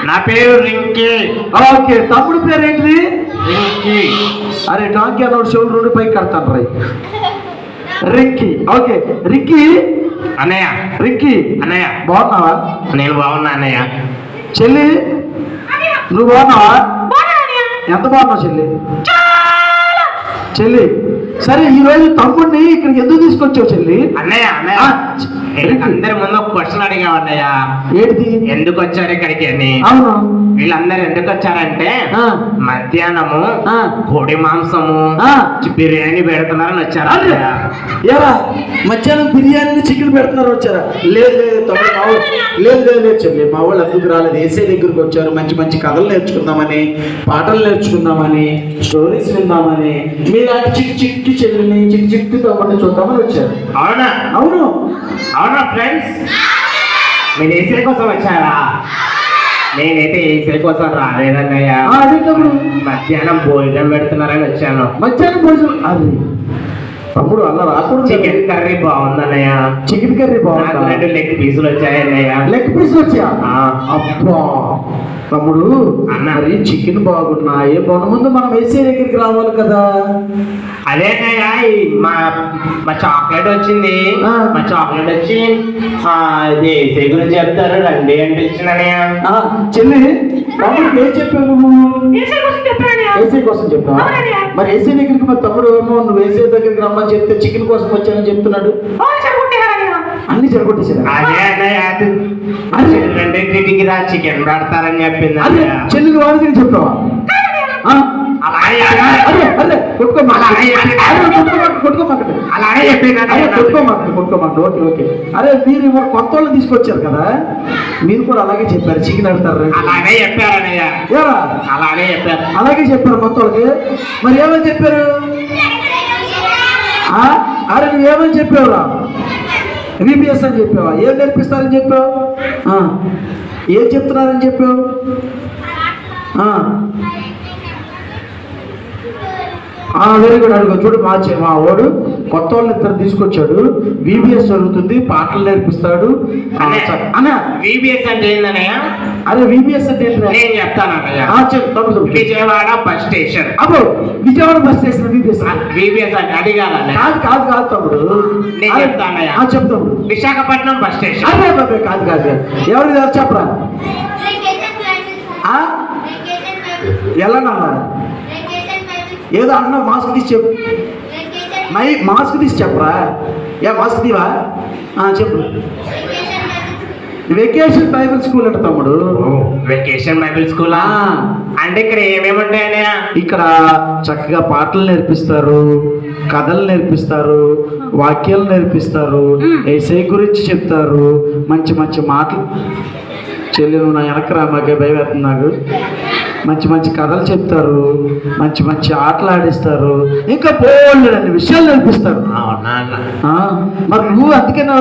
నా పేరు రింకీ. ఓకే, తమ్ముడు పేరు ఏంటిది? రింకీ. అరే డాంకీ అన్నవాడు చెవులు రెండు పైకి కడతాను రై. రింకీ. ఓకే రింకీ అన్నయ్య. రింకీ అన్నయ్య బాగున్నావా? నేను బాగున్నా అన్నయ్య. చెల్లి నువ్వు బాగున్నావా? ఎంత బాగున్నావు చెల్లి? చెల్లి సరే, ఈ రోజు తమ్ముడిని ఇక్కడికి ఎందుకు తీసుకొచ్చావు చెల్లి? అన్నయ్య అందరి ముందు ఒక క్వశ్చన్ అడిగా అన్నయ్య. ఏంటిది? ఎందుకు వచ్చారు ఇక్కడికి అని. అవును, వీళ్ళందరూ ఎందుకు వచ్చారంటే మధ్యాహ్నము కోడి మాంసము బిర్యానీ పెడుతున్నారని వచ్చారు. ఏరా మధ్యాహ్నం బిర్యానీ చికెన్ పెడుతున్నారు వచ్చారా? లేదు లేదు తమ్ముడు, మా వాళ్ళు లేదు లేదు లేదు చెల్లి, మా వాళ్ళు ఎందుకు రాలేదు. ఏసై దగ్గరికి వచ్చారు. మంచి మంచి కథలు నేర్చుకుందామని, పాటలు నేర్చుకుందామని, స్టోరీస్ విందామని, మీలాంటి చిక్కు చిక్కు చెల్లిని చిక్కు చిక్కు తమ్ముడిని చూద్దామని వచ్చారు. అవునా? అవును అవునా ఫ్రెండ్స్? మీరు ఏసీ కోసం వచ్చారా? నేనైతే ఏసీ కోసం రాలేదన్నయ్య. మధ్యాహ్నం భోజనం పెడుతున్నారని వచ్చాను. మధ్యాహ్నం భోజనం? అది తమ్ముడు అలా రాకూడదు. చికెన్ కర్రీ బాగుందన్నయ్య. చికెన్ కర్రీ బాగుంది. 2 లెగ్ పీసులు వచ్చాయన్నయ్య. లెగ్ పీసులు వచ్చా? అబ్బా తమ్ముడు మరి చికెన్ బాగున్నా ఏ బాగున్నా ముందు మనం ఏసీ దగ్గరికి రావాలి కదా. అదేనయ్యా మా చాక్లెట్ వచ్చింది. మా చాక్లెట్ వచ్చి ఇది ఏసీ గురించి చెప్తారు రండి అని పిలిచిందనయ్య. చెల్లి తమ్ముడికి ఏం చెప్పావు నువ్వు? ఏసీ కోసం చెప్పావా? మరి ఏసీ దగ్గరికి మరి తమ్ముడు ఏమో నువ్వు ఏసీ దగ్గరికి రమ్మని చెప్తే చికెన్ కోసం వచ్చానని చెప్తున్నాడు. అన్ని చెడగొట్టేసాడు. అదే అన్నయ్య రెండింటికి రా చికెన్ పెడతారని చెప్పింది. చెల్లి వాడి దగ్గర చెప్తావా? అరే మీరు కొత్త వాళ్ళు తీసుకొచ్చారు కదా, మీరు కూడా అలాగే చెప్పారు చికెన్ పెడతారు. అలాగే చెప్పారన్నయ్య. అలాగే చెప్పారు. అలాగే చెప్పారు కొత్త వాళ్ళకి. మరి ఏమని చెప్పారు? అరే నువ్వేమని చెప్పావురా? VBS అని చెప్పావా? ఏం నేర్పిస్తారని చెప్పావు? ఏం చెప్తున్నారని చెప్పావు? Very good. అడుగు చూడు, మా వాడు కొత్త వాళ్ళని ఇద్దరు తీసుకొచ్చాడు. VBS జరుగుతుంది, పాటలు నేర్పిస్తాడు. VBS అంటే ఏందన్నయ్య? అరే VBS అంటే నేను చెప్తాను. Vijayawada bus station. అబ్బో విజయవాడ బస్ స్టేషన్ VBS అంటే అది కాదు కాదు కాదు తమ్ముడు, నేను చెప్తానయ్యా. చెప్తాము. Visakhapatnam bus station. అదే కాదు కాదు ఎవరికి చెప్పరా? ఎలా నాన్న ఏదో అన్న మాస్క్ తీసి చెప్పు. మాస్క్ తీసి చెప్పరా? మాస్క్ తీవా? చెప్పు. వెకేషన్ బైబిల్ స్కూల్ అంట తమ్ముడు. వెకేషన్ బైబిల్ స్కూలా? అంటే ఇక్కడ ఏమేమి ఉంటాయన్నయ్య? ఇక్కడ చక్కగా పాటలు నేర్పిస్తారు, కథలు నేర్పిస్తారు, వాక్యాలు నేర్పిస్తారు, యేసయ్య గురించి చెప్తారు, మంచి మంచి మాటలు. చెల్లి నువ్వు నా వెనకరా, మాకే భయం వేస్తుంది నాకు. మంచి మంచి కథలు చెప్తారు, మంచి మంచి ఆటలు ఆడిస్తారు, ఇంకా బోల్డన్ని విషయాలు నేర్పిస్తారు. మరి నువ్వు అందుకేనా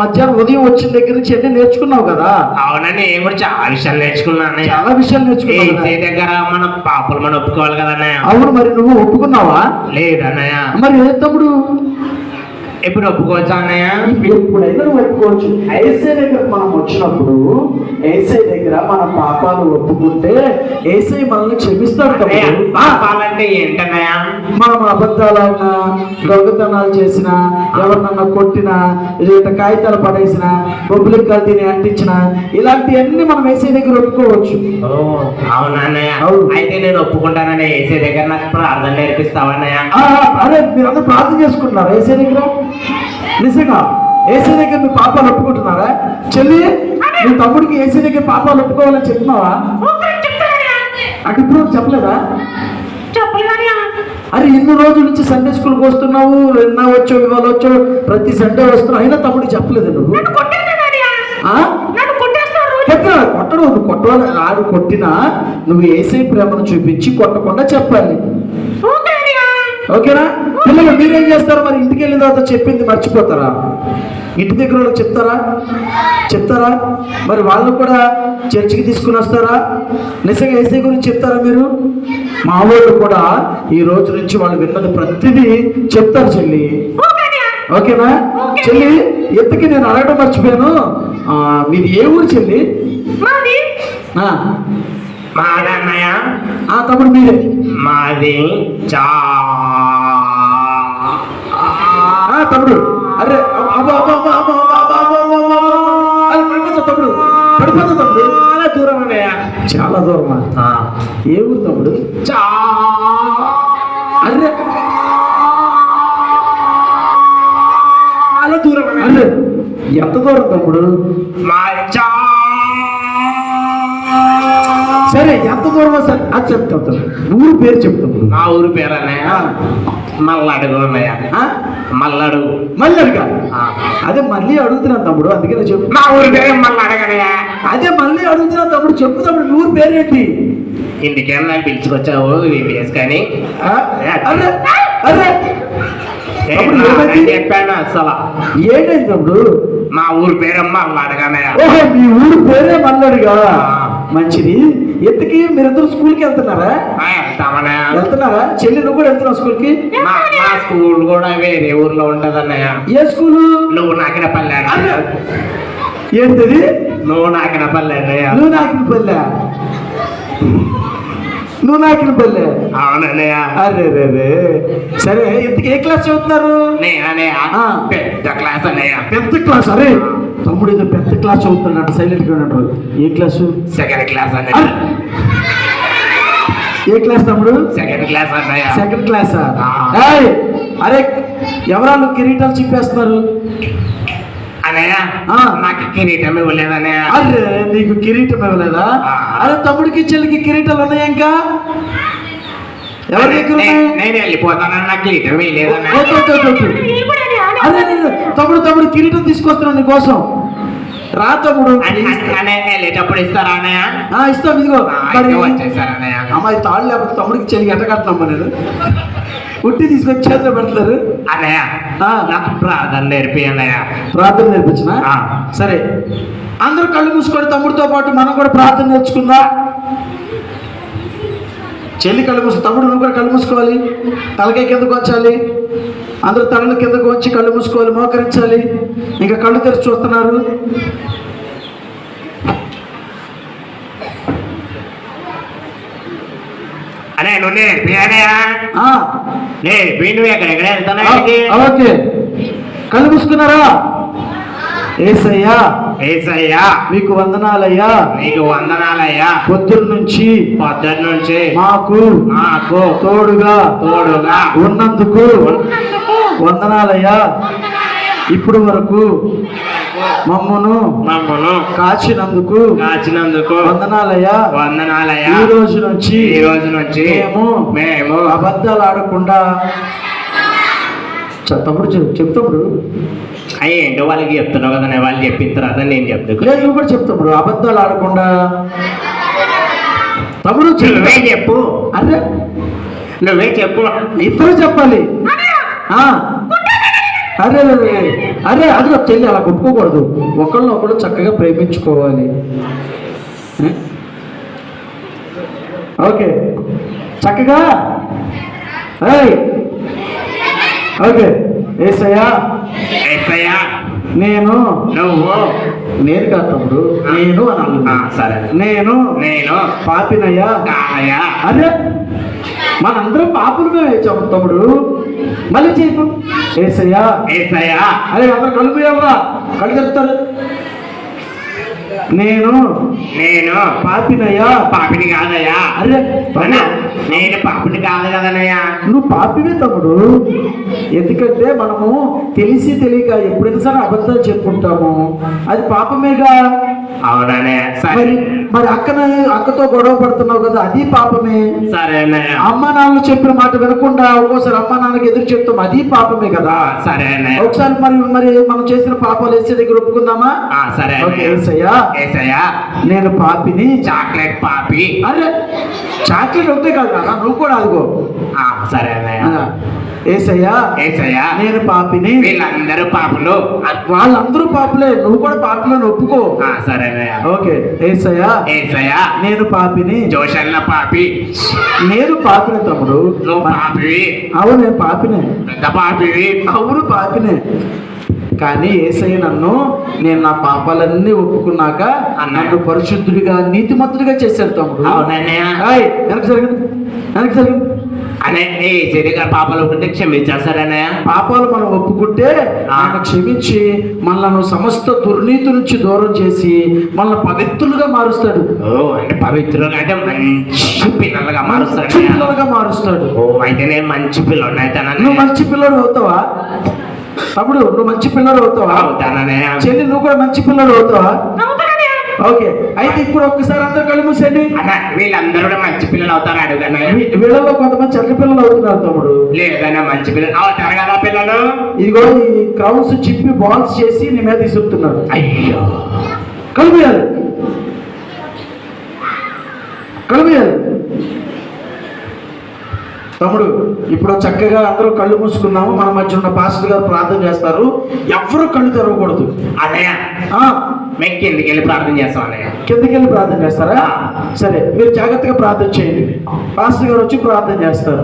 మధ్యాహ్నం ఉదయం వచ్చిన దగ్గర నుంచి అన్ని నేర్చుకున్నావు కదా? అవునండి, నేను కూడా చాలా విషయాలు నేర్చుకున్నాను. చాలా విషయాలు నేర్చుకున్నావు. దగ్గర మన పాపలు మనం ఒప్పుకోవాలి కదా అన్నయ్య. అవును, మరి నువ్వు ఒప్పుకున్నావా? లేదన్నయ్య. మరి ఏ తమ్ముడు ఎప్పుడు ఒప్పుకోవచ్చా అన్నయ్య? ఎప్పుడైనా నువ్వు ఒప్పుకోవచ్చు. యేసయ్య దగ్గర మనం వచ్చినప్పుడు యేసయ్య దగ్గర మన పాపాలు ఒప్పుకుంటే యేసయ్య మనల్ని క్షమిస్తాడు. పాపాలంటే ఏంటన్నయ్య? మనం అబద్ధాలన్నా, దొంగతనాలు చేసినా, ఎవరినన్నా కొట్టినా, లేదా కాగితాలు పడేసినా, బొబ్బులిక్కలు తిని అంటించినా, ఇలాంటివన్నీ మనం యేసయ్య దగ్గర ఒప్పుకోవచ్చు. అవునా అన్నయ్య? అయితే నేను ఒప్పుకుంటానన్నయ్య. యేసయ్య దగ్గర నాకు ప్రార్థన నేర్పిస్తావన్నయ్య? అరే మీరందరూ ప్రార్థన చేసుకుంటున్నారా యేసయ్య దగ్గర? నిజంగా యేసయ్య దగ్గర మీ పాపాలు ఒప్పుకుంటున్నారా? చెల్లి నీ తమ్ముడికి యేసయ్య దగ్గర పాపాలు ఒప్పుకోవాలని చెప్తున్నావా? అటు ఇప్పుడు చెప్పలేదా? అరే ఇన్ని రోజుల నుంచి సండే స్కూల్కి వస్తున్నావు, నిన్న వచ్చావు, ఇవాళ వచ్చావు, ప్రతి సండే వస్తున్నావు, అయినా తమ్ముడికి చెప్పలేదు నువ్వు? కొట్టడు, నువ్వు కొట్టవాలి. ఆడు కొట్టినా నువ్వు యేసయ్య ప్రేమను చూపించి కొట్టకుండా చెప్పాలి. ఓకేనా? పిల్లలు మీరేం చేస్తారు మరి? ఇంటికి వెళ్ళిన తర్వాత చెప్పింది మర్చిపోతారా? ఇంటి దగ్గర వాళ్ళకి చెప్తారా? మరి వాళ్ళు కూడా చర్చికి తీసుకుని వస్తారా? నిజంగా యేసయ్య గురించి చెప్తారా మీరు? మా వాళ్ళు కూడా ఈ రోజు నుంచి వాళ్ళు విన్నది ప్రతిదీ చెప్తారు చెల్లి. ఓకేనా చెల్లి? ఎంతకి నేను అడగడం మర్చిపోయాను, మీది ఏ ఊరు చెల్లి? మాదన్నయ్య. తమ్ముడు మీరే? మాది తమ్ముడు. అరే తమ్ముడు పడిపోతా తమ్ముడు. చాలా దూరం అన్నయ్య. చాలా దూరమా? ఏ ఊరు తమ్ముడు? అరే చాలా దూరం. అరే ఎంత దూరం తమ్ముడు? సరే ఎంత దూరమో సరే అది చెప్తాం. ఊరు పేరు చెప్తాము. మా ఊరు పేరు అన్నయ్య మల్లడుగు అన్నయ్య. మల్లడుగు. మల్లడుగా? అదే మళ్ళీ అడుగుతున్నాను తమ్ముడు, అందుకే నేను చెప్పు. మా ఊరు పేరు మల్లడగనయ్య. అదే మళ్ళీ అడుగుతున్నాను తమ్ముడు, చెప్పు తమ్ముడు ఊరు పేరేంటి? ఇంటికేమన్నా పిలుచుకొచ్చావు VBS కానీ? అరే అరే చెప్పాను అసలు. ఏంటండి తమ్ముడు? మా ఊరు పేరు మల్లడగనయ్య. ఓహో మీ ఊరు పేరే మల్లడుగా? మంచిది. ఎంతకి మీరందరూ స్కూల్కి వెళ్తున్నారా? వెళ్తున్నారా? చెల్లి నువ్వు కూడా వెళ్తున్నావు స్కూల్కి? మా స్కూల్ కూడా వేరే ఊర్లో ఉంటది అన్నయ్య. ఏ స్కూలు? నువ్వు నాకినపల్లె. ఏంటది? నువ్వు నాకినపల్లె అన్నయ్య. నువ్వు నాకినపల్లె? నువ్వు నాకిన పల్లె. అవునన్నయ్య. అరే రే రే. సరే ఇంతకు ఏ క్లాస్ చదువుతున్నారు? నేనన్నయ్య పెద్ద క్లాస్ అన్నయ్య. పెద్ద క్లాస్. అరే తమ్ముడు ఏదో పెద్ద క్లాస్ చదువుతున్నాడు, సైలెంట్ గా ఉన్నాడు. ఏ క్లాసు? సెకండ్ క్లాస్ అన్నయ్య. ఏ క్లాస్ తమ్ముడు? సెకండ్ క్లాస్ అన్నయ్య. సెకండ్ క్లాసా? అరే ఎవరాళ్ళు కిరీటాలు చెప్పేస్తున్నారు అన్నయ్య? నాకు కిరీటం ఇవ్వలేదన్నయ్య. అరే నీకు కిరీటం ఇవ్వలేదా? అరే తమ్ముడికి చెల్లికి కిరీటాలు ఉన్నాయా ఇంకా? ఎవరి దగ్గర ఉన్నాయి? నేను వెళ్ళిపోతానని నాకు కిరీటం ఇవ్వలేదన్నయ్య. అరే తమ్ముడు కిరీటం తీసుకొస్తున్నాను నీకోసం. రా తమ్ముడు. వెళ్ళేటప్పుడు ఇస్తారా అన్నయ్య? ఇస్తాం. ఇదిగో మరి వచ్చేసారన్నయ్య. అమ్మాయి తాళ్ళు లేకపోతే తమ్ముడికి చెల్లికి ఎట్ట కట్టనమ్మా నేను. ఉట్టి తీసుకొచ్చి చేతిలో పెడతారు. అన్నయ్య నాకు ప్రార్థన నేర్పి అన్నయ్య. ప్రార్థన నేర్పించిన? సరే అందరూ కళ్ళు మూసుకొని తమ్ముడితో పాటు మనం కూడా ప్రార్థన నేర్చుకుందాం. చెల్లి కళ్ళు మూసు, తమ్ముడు నువ్వు కూడా కళ్ళు మూసుకోవాలి. తలకాయ కిందకు వచ్చాలి. అందరూ తలలు కిందకు వచ్చి కళ్ళు మూసుకోవాలి, మోకరించాలి. ఇంకా కళ్ళు తెరిచి చూస్తున్నారు. అనే నువ్వు నేర్పి అన్నయ్య. నేర్పి నువ్వు ఎక్కడెక్కడ వెళ్తానా? ఓకే కళ్ళు మూసుకున్నారా? ఏసయ్యా ఏసయ్యా మీకు వందనాలయ్యా. నీకు వందనాలయ్యా. పొద్దున్న నుంచి మాకు తోడుగా ఉన్నందుకు వందనాలయ్యా. ఇప్పుడు వరకు మమ్మను కాచినందుకు వందనాలయ్యా. ఈ రోజు నుంచి మేము అబద్ధాలు ఆడకుండా. తమ్ముడు చెప్తాడు. ఏంటో వాళ్ళకి చెప్తున్నావు కదా, వాళ్ళు చెప్పిన తర్వాత నేను చెప్తాను. లేదు నువ్వు కూడా చెప్తాడు. అబద్ధాలు ఆడకుండా. తమ్ముడు నువ్వే చెప్పు. అరే నువ్వే చెప్పు. ఇద్దరు చెప్పాలి. అరే అరే అదిగో చెల్లి అలా కొట్టుకోకూడదు. ఒకళ్ళు చక్కగా ప్రేమించుకోవాలి. ఓకే చక్కగా. ఓకే ఏసయ్యా నేను కాదు తమ్ముడు, నేను అనాలి. సరే నేను పాపినయ్యా. అరే మనందరం పాపులుగా వేచాము తమ్ముడు. మళ్ళీ చేయకు. ఏసయ్యా. అరే అందరూ కళ్ళు పోయావా? కళ్ళు చెప్తారు. నేను పాపినయ్యా. పాపిని కాదయ్యా. అరే నేను పాపిని కాదు కదనయ్యా. నువ్వు పాపివే తమ్ముడు. ఎందుకంటే మనము తెలిసి తెలియక ఎప్పుడైనా సరే అబద్ధాలు చెప్పుకుంటాము. అది పాపమేగా. అవుననే. మరి అక్కతో గొడవ పడుతున్నావు కదా, అది పాపమే. సరే అమ్మ నాన్నలు చెప్పిన మాట వినకుండా ఒక్కోసారి అమ్మ నాన్నకి ఎదురు చెప్తాం, అది పాపమే కదా. సరే ఒకసారి మరి మనం చేసిన పాపాలు వేసే దగ్గర ఒప్పుకుందామా? సరే ఏసయ్యా నేను పాపిని. చాక్లెట్ పాపి. అరే చాక్లెట్ ఒకటే కాదు కదా, నువ్వు కూడా అదిగో. సరే ఏసయ్యా నేను పాపిని. వీళ్ళందరూ పాపులు. వాళ్ళందరూ పాపులే, నువ్వు కూడా పాపులని ఒప్పుకో. సరే ఓకే ఏసయ్యా నేను పాపిని. జోషల్ల పాపి. నేను పాపినే తమ్ముడు. నువ్వు పాపివి. అవును నేను పాపినే. పెద్ద పాపివి. అవును పాపినే. కానీ ఏసయ్య నేను నా పాపాలన్నీ ఒప్పుకున్నాక నన్ను పరిశుద్ధుడిగా నీతిమంతుడిగా చేశాడు తమ్ముడు. వెనక్కి జరగండి. పాపాలు ఒప్పుకుంటే క్షమించేస్తారనే. పాపాలు మనం ఒప్పుకుంటే ఆయన క్షమించి మనల్ని సమస్త దుర్నీతి నుంచి దూరం చేసి మనల్ని పవిత్రులుగా మారుస్తాడు. అంటే పవిత్రులుగా అంటే మంచి పిల్లలుగా మారుస్తాడు. అయితే నేను మంచి పిల్లడు అయితే. నువ్వు మంచి పిల్లడు అవుతావా తమ్ముడు? నువ్వు మంచి పిల్లడు అవుతావా? చెల్లి నువ్వు కూడా మంచి పిల్లడు అవుతావా? ఓకే అయితే ఇప్పుడు ఒక్కసారి అందరూ కళ్ళు మూసేయండి. వీళ్ళందరూ కూడా మంచి పిల్లలు అవుతారు అడుగుతాను. వీళ్ళలో కొంతమంది చెడ్డ పిల్లలు అవుతున్నారు తమ్ముడు. లేదన్నా మంచి పిల్లలు అవుతారు కదా పిల్లలు. ఇదిగో ఈ క్రౌన్స్ చిప్పి బాల్స్ చేసి నీ మీద ఇస్తున్నారు. అయ్యో కళ్ళు మూయాలి. తమ్ముడు ఇప్పుడు చక్కగా అందరూ కళ్ళు మూసుకున్నాము. మన మధ్య ఉన్న పాస్టర్ గారు ప్రార్థన చేస్తారు. ఎవరు కళ్ళు తెరవకూడదు. అన్నయ్య మేము కిందకి వెళ్ళి ప్రార్థన చేస్తాం. అన్నయ్య కిందకి వెళ్ళి ప్రార్థన చేస్తారా? సరే మీరు జాగ్రత్తగా ప్రార్థన చేయండి. పాస్టర్ గారు వచ్చి ప్రార్థన చేస్తారు.